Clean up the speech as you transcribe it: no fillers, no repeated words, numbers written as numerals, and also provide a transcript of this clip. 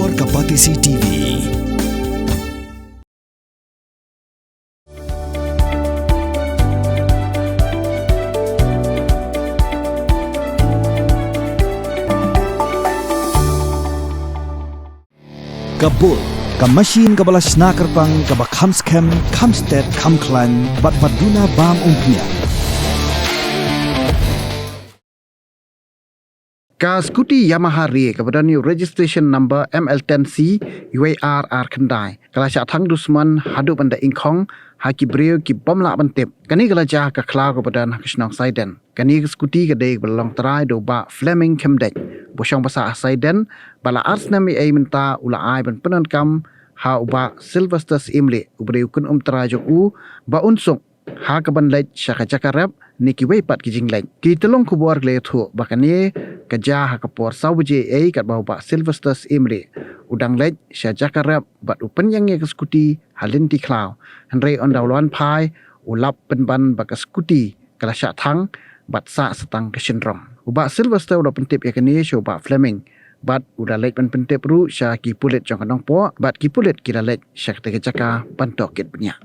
Warga Patisi TV. Kabul, kamasin kabalas nakarpang kabakhamskem, kamstet, kamklan, batbaduna bam umpia. Ka skuti Yamaha Re kepada new registration number ML10C UARR Kendai. Kalau syak thang dusman hadu benda ingkong haki breu ki bomla bantip. Kani kalau jah ke klau kepada nak senang Saiden. Kani ke skuti kedai belong terai do ba Fleming Kemdek. Bosong basa Saiden bala ars nami ai minta ula ai ban penankam ha uba Sylvester Imle ubreu kun terai jok u ba unsuk ha kaban lej syaka jakarap niki weipat ki jinglej. Ki telong kubuar le thu bakani kerja hakapor sawje ai kat bau ba Sylvester Imre udang lej sya jakarap bat upen yang ke skuti halin ti klau henry on daulwan pai ulap penban ba skuti kala sya thang bat sa setang ke syndrom uba Sylvester udah pentip ya kini show ba Fleming bat udah lej ban pentip ru sya ki pulet jong kanong po bat ki pulet kira lej sya ke jaka pantokit punya.